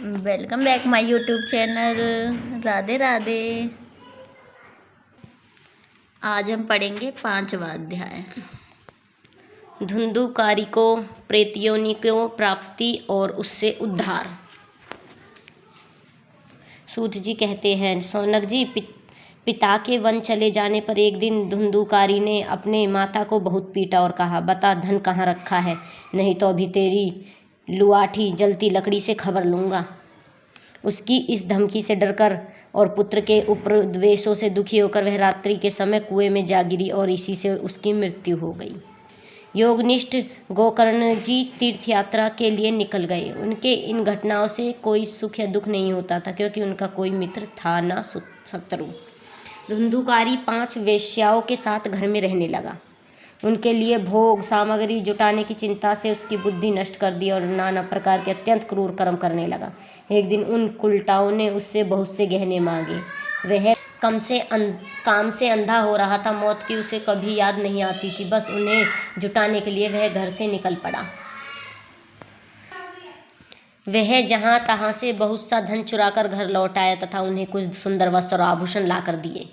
Welcome back my YouTube channel. Radhe Radhe. आज हम पढ़ेंगे 5वां अध्याय, धुंधुकारी को प्रेतयोनि को प्राप्ति और उससे उद्धार। सूत जी कहते हैं, शौनक जी, पिता के वन चले जाने पर एक दिन धुंधुकारी ने अपने माता को बहुत पीटा और कहा, बता धन कहाँ रखा है, नहीं तो अभी तेरी लुआठी जलती लकड़ी से खबर लूँगा। उसकी इस धमकी से डरकर और पुत्र के उपद्वेशों से दुखी होकर वह रात्रि के समय कुएं में जा गिरी और इसी से उसकी मृत्यु हो गई। योगनिष्ठ गोकर्ण जी तीर्थ यात्रा के लिए निकल गए। उनके इन घटनाओं से कोई सुख या दुख नहीं होता था, क्योंकि उनका कोई मित्र था ना शत्रु। धुंधुकारी 5 वेश्याओं के साथ घर में रहने लगा। उनके लिए भोग सामग्री जुटाने की चिंता से उसकी बुद्धि नष्ट कर दी और नाना प्रकार के अत्यंत क्रूर कर्म करने लगा। एक दिन उन कुलटाओं ने उससे बहुत से गहने मांगे। वह काम से अंधा हो रहा था। मौत की उसे कभी याद नहीं आती थी। बस उन्हें जुटाने के लिए वह घर से निकल पड़ा। वह जहाँ तहाँ से बहुत सा धन चुराकर घर लौट आया तथा उन्हें कुछ सुंदर वस्त्र और आभूषण लाकर दिए।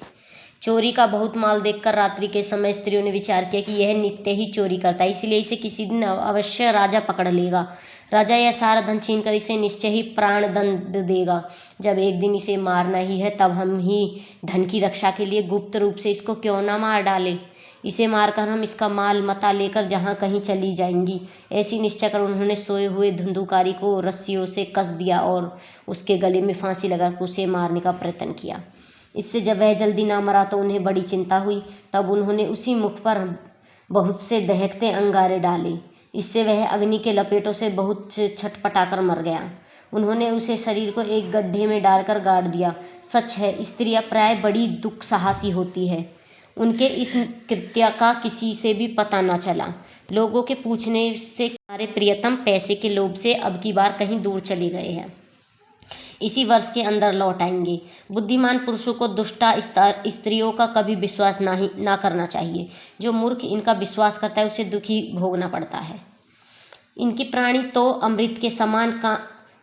चोरी का बहुत माल देखकर रात्रि के समय स्त्रियों ने विचार किया कि यह नित्य ही चोरी करता है, इसलिए इसे किसी दिन अवश्य राजा पकड़ लेगा। राजा यह सारा धन छीनकर इसे निश्चय ही प्राण दंड देगा। जब एक दिन इसे मारना ही है, तब हम ही धन की रक्षा के लिए गुप्त रूप से इसको क्यों ना मार डाले। इसे मारकर हम इसका माल मता लेकर जहाँ कहीं चली जाएंगी। ऐसी निश्चय कर उन्होंने सोए हुए धुंधुकारी को रस्सियों से कस दिया और उसके गले में फांसी लगाकर उसे मारने का प्रयत्न किया। इससे जब वह जल्दी ना मरा तो उन्हें बड़ी चिंता हुई। तब उन्होंने उसी मुख पर बहुत से दहकते अंगारे डाले। इससे वह अग्नि के लपेटों से बहुत छटपटाकर मर गया। उन्होंने उसे शरीर को एक गड्ढे में डालकर गाड़ दिया। सच है, स्त्रियां प्राय बड़ी दुख साहसी होती है। उनके इस कृत्य का किसी से भी पता न चला। लोगों के पूछने से हमारे प्रियतम पैसे के लोभ से अब की बार कहीं दूर चले गए हैं, इसी वर्ष के अंदर लौट आएंगे। बुद्धिमान पुरुषों को दुष्टा स्त्रियों का कभी विश्वास ना करना चाहिए। जो मूर्ख इनका विश्वास करता है उसे दुखी भोगना पड़ता है। इनकी प्राणी तो अमृत के समान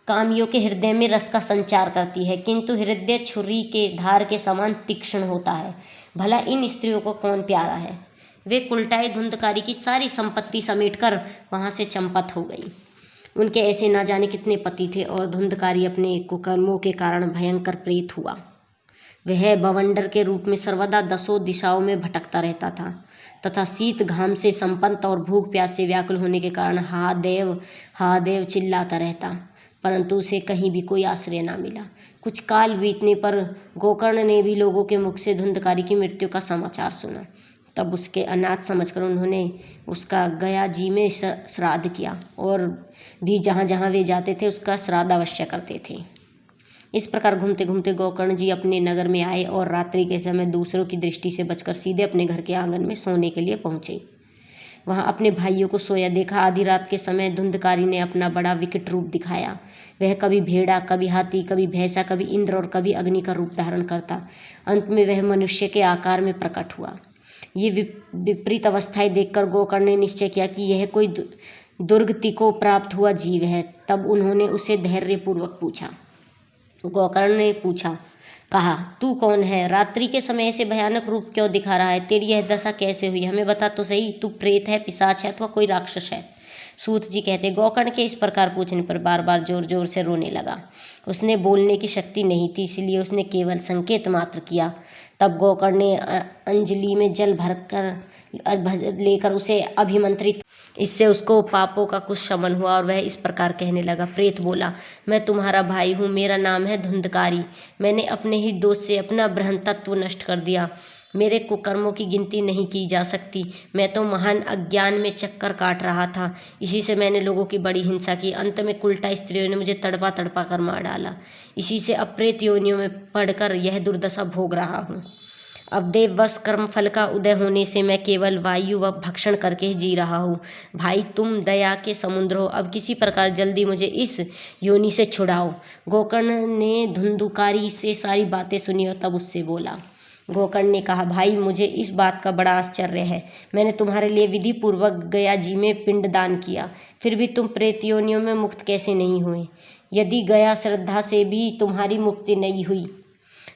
कामियों के हृदय में रस का संचार करती है, किंतु हृदय छुरी के धार के समान तीक्ष्ण होता है। भला इन स्त्रियों को कौन प्यारा है। वे कुलटाई धुंधकारी की सारी संपत्ति समेटकर वहाँ से चंपत हो गई। उनके ऐसे ना जाने कितने पति थे और धुंधकारी अपने कुकर्मों के कारण भयंकर प्रेत हुआ। वह बवंडर के रूप में सर्वदा 10 दिशाओं में भटकता रहता था तथा शीत घाम से संपन्न और भूख प्यास से व्याकुल होने के कारण हा देव चिल्लाता रहता, परंतु उसे कहीं भी कोई आश्रय ना मिला। कुछ काल बीतने पर गोकर्ण ने भी लोगों के मुख से धुंधकारी की मृत्यु का समाचार सुना। तब उसके अनाथ समझकर उन्होंने उसका गया जी में श्राद्ध किया और भी जहाँ जहाँ वे जाते थे उसका श्राद्ध अवश्य करते थे। इस प्रकार घूमते घूमते गोकर्ण जी अपने नगर में आए और रात्रि के समय दूसरों की दृष्टि से बचकर सीधे अपने घर के आंगन में सोने के लिए पहुँचे। वहाँ अपने भाइयों को सोया देखा। आधी रात के समय धुंधकारी ने अपना बड़ा विकट रूप दिखाया। वह कभी भेड़ा, कभी हाथी, कभी भैंसा, कभी इंद्र और कभी अग्नि का रूप धारण करता। अंत में वह मनुष्य के आकार में प्रकट हुआ। ये विपरीत अवस्थाएं देखकर गोकर्ण ने निश्चय किया कि यह कोई दुर्गति को प्राप्त हुआ जीव है। तब उन्होंने उसे धैर्यपूर्वक पूछा। गोकर्ण ने कहा, तू कौन है? रात्रि के समय ऐसे भयानक रूप क्यों दिखा रहा है? तेरी यह दशा कैसे हुई? हमें बता तो सही। तू प्रेत है, पिशाच है अथवा कोई राक्षस है? सूत जी कहते, गोकर्ण के इस प्रकार पूछने पर बार बार जोर जोर से रोने लगा। उसने बोलने की शक्ति नहीं थी, इसलिए उसने केवल संकेत मात्र किया। तब गोकर्ण ने अंजलि में जल भरकर लेकर उसे अभिमंत्रित। इससे उसको पापों का कुछ शमन हुआ और वह इस प्रकार कहने लगा। प्रेत बोला, मैं तुम्हारा भाई हूँ, मेरा नाम है धुंधकारी। मैंने अपने ही दोष से अपना बृहंतत्व नष्ट कर दिया। मेरे कुकर्मों की गिनती नहीं की जा सकती। मैं तो महान अज्ञान में चक्कर काट रहा था, इसी से मैंने लोगों की बड़ी हिंसा की। अंत में कुलटा स्त्रियों ने मुझे तड़पा तड़पा कर मार डाला। इसी से अप्रेत योनियों में पड़कर यह दुर्दशा भोग रहा हूँ। अब देववश कर्मफल का उदय होने से मैं केवल वायु व भक्षण करके जी रहा हूँ। भाई, तुम दया के समुद्र हो, अब किसी प्रकार जल्दी मुझे इस योनि से छुड़ाओ। गोकर्ण ने धुंधुकारी से सारी बातें सुनी और तब उससे बोला। गोकर्ण ने कहा, भाई, मुझे इस बात का बड़ा आश्चर्य है। मैंने तुम्हारे लिए विधि पूर्वक गया जी में पिंडदान किया, फिर भी तुम प्रेत योनियों में मुक्त कैसे नहीं हुए? यदि गया श्रद्धा से भी तुम्हारी मुक्ति नहीं हुई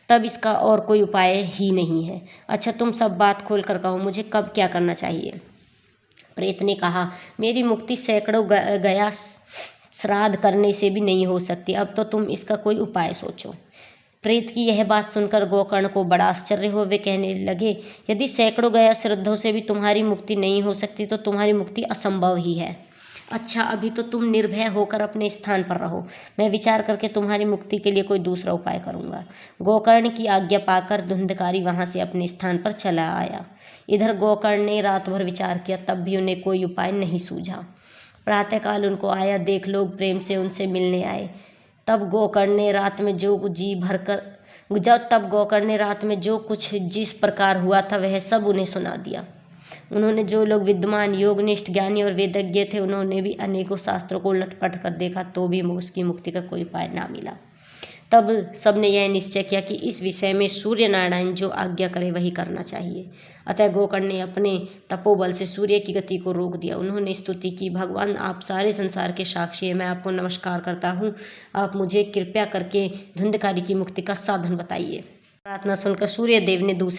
तब इसका और कोई उपाय ही नहीं है। अच्छा, तुम सब बात खोल कर कहो, मुझे कब क्या करना चाहिए? प्रेत ने कहा, मेरी मुक्ति सैकड़ों गया श्राद्ध करने से भी नहीं हो सकती। अब तो तुम इसका कोई उपाय सोचो। प्रेत की यह बात सुनकर गोकर्ण को बड़ा आश्चर्य हुआ। वे कहने लगे, यदि सैकड़ों गया श्राद्धों से भी तुम्हारी मुक्ति नहीं हो सकती तो तुम्हारी मुक्ति असंभव ही है। अच्छा, अभी तो तुम निर्भय होकर अपने स्थान पर रहो, मैं विचार करके तुम्हारी मुक्ति के लिए कोई दूसरा उपाय करूंगा। गोकर्ण की आज्ञा पाकर धुंधकारी वहां से अपने स्थान पर चला आया। इधर गोकर्ण ने रात भर विचार किया, तब भी उन्हें कोई उपाय नहीं सूझा। प्रातःकाल उनको आया देख लोग प्रेम से उनसे मिलने आए। तब गोकर्ण ने रात में जो कुछ जिस प्रकार हुआ था वह सब उन्हें सुना दिया। उन्होंने जो लोग विद्वान, योगनिष्ठ, ज्ञानी और वेदज्ञ थे, उन्होंने भी अनेकों शास्त्रों को उलट पलट कर देखा तो भी उसकी मुक्ति का कोई उपाय ना मिला। तब सबने यह निश्चय किया कि इस विषय में सूर्य नारायण जो आज्ञा करे वही करना चाहिए। अतः गोकर्ण ने अपने तपोबल से सूर्य की गति को रोक दिया। उन्होंने स्तुति की, भगवान आप सारे संसार के साक्षी हैं, मैं आपको नमस्कार करता हूँ, आप मुझे कृपया करके धुंधकारी की मुक्ति का साधन बताइए। प्रार्थना सुनकर सूर्य देव ने दूर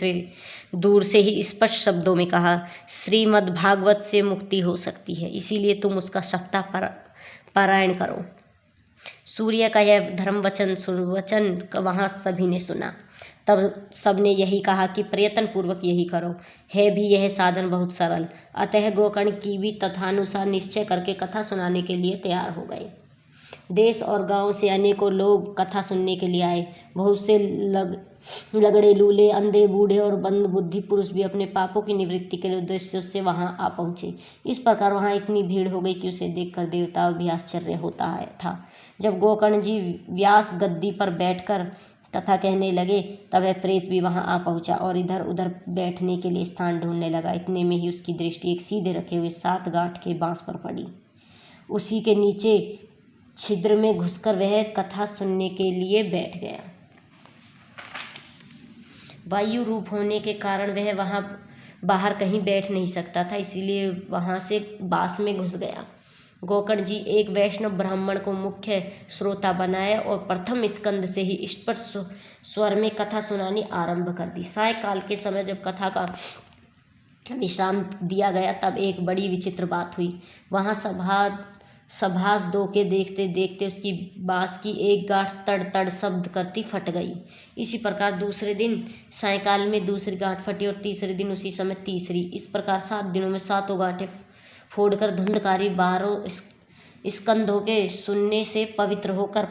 से ही स्पष्ट शब्दों में कहा, श्रीमद् भागवत से मुक्ति हो सकती है, इसीलिए तुम उसका सप्ताह पारायण करो। सूर्य का यह धर्म वचन वहाँ सभी ने सुना। तब सबने यही कहा कि प्रयत्न पूर्वक यही करो, है भी यह साधन बहुत सरल। अतः गोकर्ण की भी तथानुसार निश्चय करके कथा सुनाने के लिए तैयार हो गए। देश और गांव से अनेकों लोग कथा सुनने के लिए आए। बहुत से लगड़े, लूले, अंधे, बूढ़े और बंद बुद्धि पुरुष भी अपने पापों की निवृत्ति के उद्देश्य से वहां आ पहुंचे। इस प्रकार वहां इतनी भीड़ हो गई कि उसे देखकर देवताओं भी आश्चर्य होता था। जब गोकर्ण जी व्यास गद्दी पर बैठकर कथा कहने लगे तब वह प्रेत भी वहां आ पहुंचा और इधर उधर बैठने के लिए स्थान ढूंढने लगा। इतने में ही उसकी दृष्टि एक सीधे रखे हुए 7 गांठ के बांस पर पड़ी। उसी के नीचे छिद्र में घुसकर वह कथा सुनने के लिए बैठ गया। वायु रूप होने के कारण वह वहां बाहर कहीं बैठ नहीं सकता था, इसीलिए वहां से बांस में घुस गया। गोकर्ण जी एक वैष्णव ब्राह्मण को मुख्य श्रोता बनाया और प्रथम स्कंद से ही स्पष्ट स्वर में कथा सुनानी आरंभ कर दी। सायकाल के समय जब कथा का विश्राम दिया गया तब एक बड़ी विचित्र बात हुई। वहां सभास दो के देखते देखते उसकी बांस की एक गांठ तड़ तड़ शब्द करती फट गई। इसी प्रकार दूसरे दिन सायकाल में दूसरी गांठ फटी और तीसरे दिन उसी समय तीसरी। इस प्रकार 7 दिनों में 7 गांठें फोड़कर धुंधकारी 12 स्कंधों के सुनने से पवित्र होकर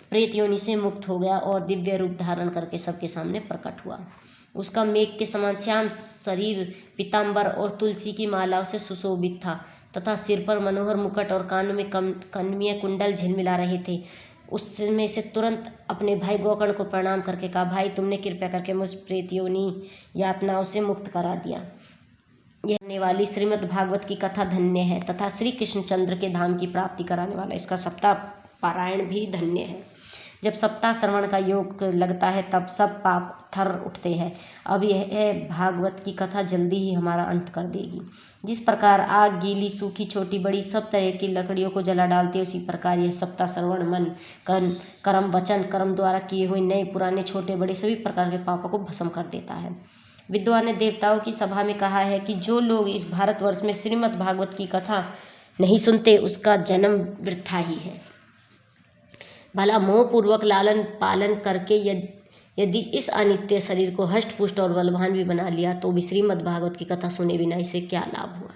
प्रेत योनि से मुक्त हो गया और दिव्य रूप धारण करके सबके सामने प्रकट हुआ। उसका मेघ के समान श्याम शरीर पीताम्बर और तुलसी की मालाओं से सुशोभित था तथा सिर पर मनोहर मुकुट और कानों में कनमीय कुंडल झिलमिला रहे थे। उसमें से तुरंत अपने भाई गोकर्ण को प्रणाम करके कहा, भाई तुमने कृपया करके मुझ प्रेत योनि यातनाओं से मुक्त करा दिया। यह होने वाली श्रीमद् भागवत की कथा धन्य है तथा श्री कृष्णचंद्र के धाम की प्राप्ति कराने वाला इसका सप्ताह पारायण भी धन्य है। जब सप्ताह श्रवण का योग लगता है तब सब पाप थर उठते हैं। अब यह भागवत की कथा जल्दी ही हमारा अंत कर देगी। जिस प्रकार आग गीली, सूखी, छोटी बड़ी सब तरह की लकड़ियों को जला डालती है, उसी प्रकार यह सप्ताह श्रवण मन, कर्म, वचन, कर्म द्वारा किए हुए नए पुराने छोटे बड़े सभी प्रकार के पापों को भस्म कर देता है। विद्वान ने देवताओं की सभा में कहा है कि जो लोग इस भारतवर्ष में श्रीमद् भागवत की कथा नहीं सुनते उसका जन्म वृथा ही है। भला मोहपूर्वक लालन पालन करके यदि इस अनित्य शरीर को हष्ट पुष्ट और बलवान भी बना लिया तो भी श्रीमद् भागवत की कथा सुने बिना इसे क्या लाभ हुआ।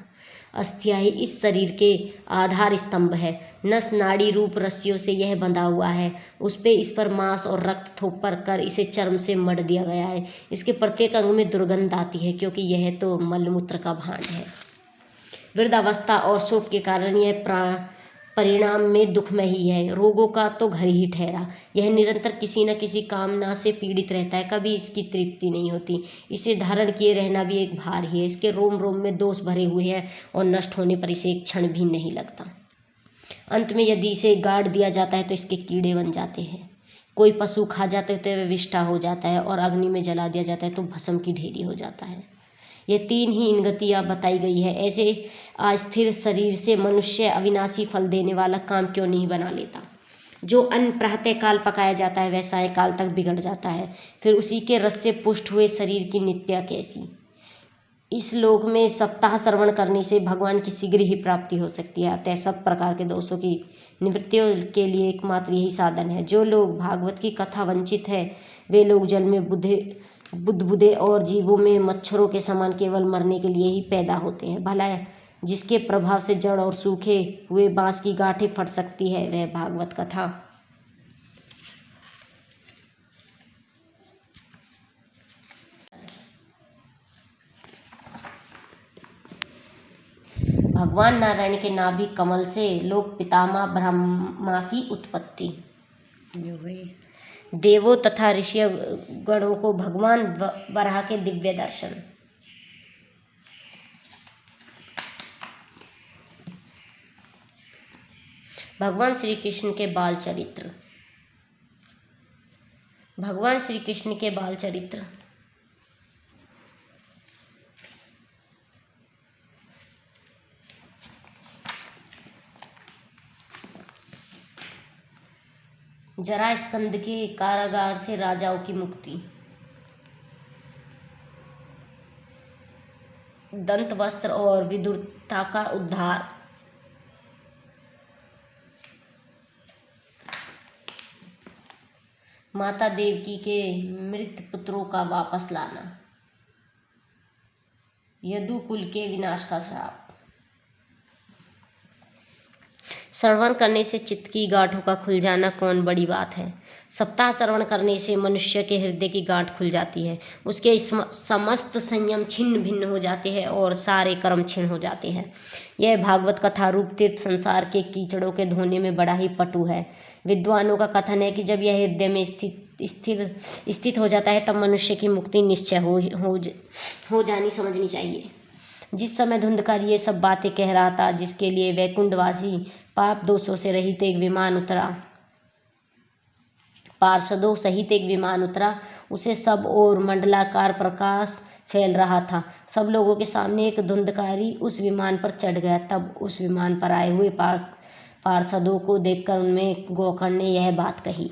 अस्थियां ही इस शरीर के आधार स्तंभ है। नस नाड़ी रूप रस्सियों से यह बंधा हुआ है। इस पर मांस और रक्त थोपर कर इसे चर्म से मढ़ दिया गया है। इसके प्रत्येक अंग में दुर्गंध आती है क्योंकि यह तो मलमूत्र का भांड है। वृद्धावस्था और शोक के कारण यह परिणाम में दुखमय ही है। रोगों का तो घर ही ठहरा। यह निरंतर किसी न किसी कामना से पीड़ित रहता है, कभी इसकी तृप्ति नहीं होती। इसे धारण किए रहना भी एक भार ही है। इसके रोम रोम में दोष भरे हुए हैं और नष्ट होने पर इसे एक क्षण भी नहीं लगता। अंत में यदि इसे गाड़ दिया जाता है तो इसके कीड़े बन जाते हैं। कोई पशु खा जाते हैं तो वह विष्ठा हो जाता है और अग्नि में जला दिया जाता है तो भस्म की ढेरी हो जाता है। ये 3 ही इनगतियाँ बताई गई है। ऐसे अस्थिर शरीर से मनुष्य अविनाशी फल देने वाला काम क्यों नहीं बना लेता। जो अन्न प्रातःकाल पकाया जाता है वह सायंकाल तक बिगड़ जाता है, फिर उसी के रस से पुष्ट हुए शरीर की नित्या कैसी। इस लोक में सप्ताह श्रवण करने से भगवान की शीघ्र ही प्राप्ति हो सकती है। अतः सब प्रकार के दोषों की निवृत्ति के लिए एकमात्र यही साधन है। जो लोग भागवत की कथा वंचित है वे लोग जल में बुदबुदे और जीवों में मच्छरों के समान केवल मरने के लिए ही पैदा होते हैं। भला जिसके प्रभाव से जड़ और सूखे हुए बांस की गांठें फट सकती है वह भागवत कथा भगवान नारायण के नाभि कमल से लोक पितामह ब्रह्मा की उत्पत्ति। देवों तथा ऋषि गणों को भगवान वराह के दिव्य दर्शन। भगवान श्री कृष्ण के बाल चरित्र। भगवान श्री कृष्ण के बाल चरित्र। जरासंध के कारागार से राजाओं की मुक्ति। दंत वस्त्र और विदुरता का उद्धार। माता देवकी के मृत पुत्रों का वापस लाना। यदुकुल के विनाश का श्राप। श्रवण करने से चित्त की गांठों का खुल जाना कौन बड़ी बात है। सप्ताह श्रवण करने से मनुष्य के हृदय की गांठ खुल जाती है, उसके समस्त संयम छिन्न भिन्न हो जाते हैं और सारे कर्म छिन्न हो जाते हैं। यह भागवत कथा रूप तीर्थ संसार के कीचड़ों के धोने में बड़ा ही पटु है। विद्वानों का कथन है कि जब यह हृदय में स्थित हो जाता है तब मनुष्य की मुक्ति निश्चय हो जानी समझनी चाहिए। जिस समय धुंधकार ये सब बातें कह रहा था, जिसके लिए वैकुंठवासी पाप दोषों से रहित एक विमान उतरा, पार्षदों सहित एक विमान उतरा, उसे सब और मंडलाकार प्रकाश फैल रहा था। सब लोगों के सामने एक धुंधकारी उस विमान पर चढ़ गया। तब उस विमान पर आए हुए पार्षदों को देखकर उनमें गोकर्ण ने यह बात कही।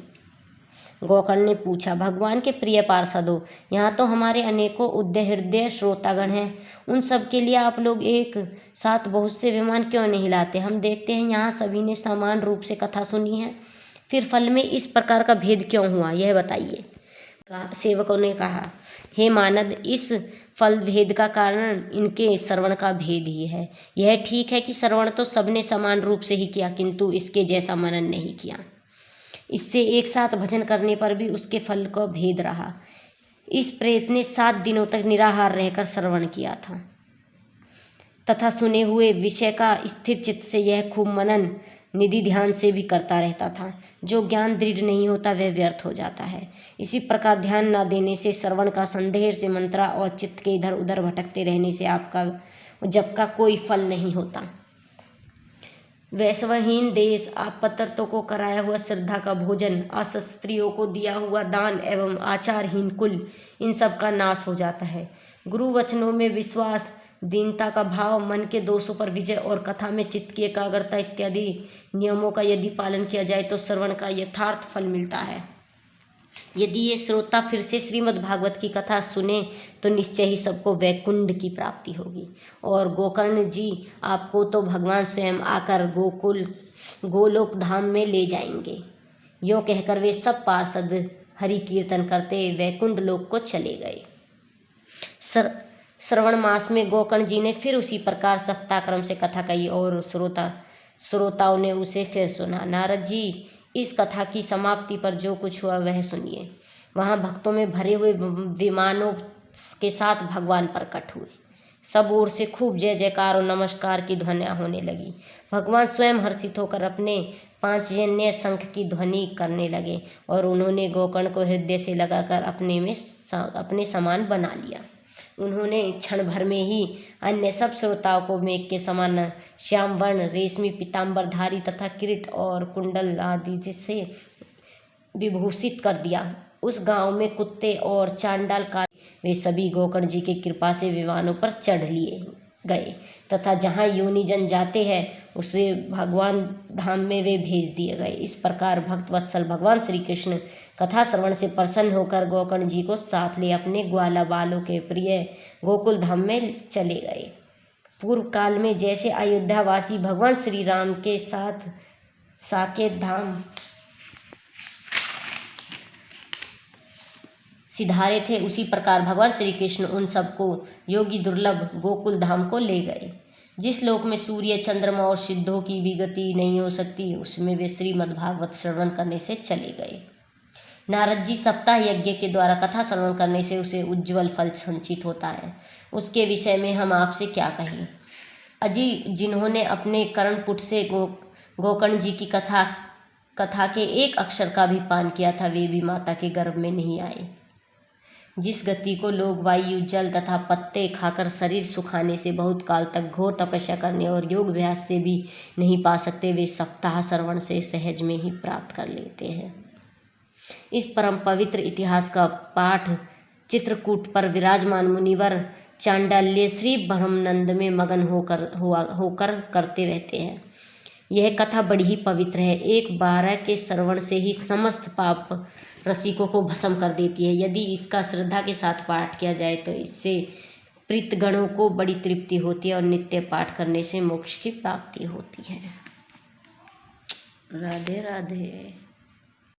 गोकर्ण ने पूछा, भगवान के प्रिय पार्षदों, यहाँ तो हमारे अनेकों उद्य हृदय श्रोतागण हैं, उन सब के लिए आप लोग एक साथ बहुत से विमान क्यों नहीं लाते। हम देखते हैं यहाँ सभी ने समान रूप से कथा सुनी है, फिर फल में इस प्रकार का भेद क्यों हुआ, यह बताइए। सेवकों ने कहा, हे मानद, इस फल भेद का कारण इनके श्रवण का भेद ही है। यह ठीक है कि श्रवण तो सबने समान रूप से ही किया, किंतु इसके जैसा मनन नहीं किया। इससे एक साथ भजन करने पर भी उसके फल का भेद रहा। इस प्रेत ने 7 दिनों तक निराहार रहकर श्रवण किया था तथा सुने हुए विषय का स्थिर चित्त से यह खूब मनन निधि ध्यान से भी करता रहता था। जो ज्ञान दृढ़ नहीं होता वह व्यर्थ हो जाता है। इसी प्रकार ध्यान न देने से, श्रवण का संदेह से, मंत्रा और चित्त के इधर उधर भटकते रहने से आपका जप का कोई फल नहीं होता। वैश्वहीन देश, आपतर्तों को कराया हुआ श्रद्धा का भोजन, असस्त्रियों को दिया हुआ दान एवं आचारहीन कुल, इन सब का नाश हो जाता है। गुरु वचनों में विश्वास, दीनता का भाव, मन के दोषों पर विजय और कथा में चित्त की एकाग्रता इत्यादि नियमों का यदि पालन किया जाए तो श्रवण का यथार्थ फल मिलता है। यदि ये श्रोता फिर से श्रीमद् भागवत की कथा सुने तो निश्चय ही सबको वैकुंठ की प्राप्ति होगी। और गोकर्ण जी, आपको तो भगवान स्वयं आकर गोलोक धाम में ले जाएंगे। यों कहकर वे सब पार्षद हरि कीर्तन करते वैकुंठ लोक को चले गए। श्रवण मास में गोकर्ण जी ने फिर उसी प्रकार सप्ताह क्रम से कथा कही और श्रोताओं ने उसे फिर सुना। नारद जी, इस कथा की समाप्ति पर जो कुछ हुआ वह सुनिए। वहाँ भक्तों में भरे हुए विमानों के साथ भगवान प्रकट हुए। सब ओर से खूब जय जयकार और नमस्कार की ध्वनियाँ होने लगी। भगवान स्वयं हर्षित होकर अपने 5 जन्य शंख की ध्वनि करने लगे और उन्होंने गोकर्ण को हृदय से लगाकर अपने समान बना लिया। उन्होंने क्षण भर में ही अन्य सब श्रोताओं को मेघ के समान श्याम वर्ण, रेशमी पीताम्बरधारी तथा किरीट और कुंडल आदि से विभूषित कर दिया। उस गांव में कुत्ते और चांडाल का वे सभी गोकर्ण जी की कृपा से विमानों पर चढ़ लिए गए तथा जहाँ योनिजन जाते हैं उसे भगवान धाम में वे भेज दिए गए। इस प्रकार भक्त वत्सल भगवान श्री कृष्ण कथा श्रवण से प्रसन्न होकर गोकर्ण जी को साथ ले अपने ग्वाला बालों के प्रिय गोकुल धाम में चले गए। पूर्व काल में जैसे अयोध्यावासी भगवान श्री राम के साथ साकेत धाम सिधारे थे, उसी प्रकार भगवान श्री कृष्ण उन सबको योगी दुर्लभ गोकुल धाम को ले गए। जिस लोक में सूर्य चंद्रमा और सिद्धों की भी गति नहीं हो सकती, उसमें वे श्रीमद्भागवत श्रवण करने से चले गए। नारद जी सप्ताह यज्ञ के द्वारा कथा श्रवण करने से उसे उज्ज्वल फल संचित होता है। उसके विषय में हम आपसे क्या कहें। अजी जिन्होंने अपने कर्णपुट से गोकर्ण जी की कथा के एक अक्षर का भी पान किया था, वे भी माता के गर्भ में नहीं आए। जिस गति को लोग वायु, जल तथा पत्ते खाकर शरीर सुखाने से बहुत काल तक घोर तपस्या करने और योग अभ्यास से भी नहीं पा सकते, वे सप्ताह श्रवण से सहज में ही प्राप्त कर लेते हैं। इस परम पवित्र इतिहास का पाठ चित्रकूट पर विराजमान मुनिवर चांडाल्य श्री ब्रह्मानंद में मगन होकर करते रहते हैं। यह कथा बड़ी ही पवित्र है। एक बार के श्रवण से ही समस्त पाप रसिकों को भस्म कर देती है। यदि इसका श्रद्धा के साथ पाठ किया जाए तो इससे प्रीतगणों को बड़ी तृप्ति होती है और नित्य पाठ करने से मोक्ष की प्राप्ति होती है। राधे राधे।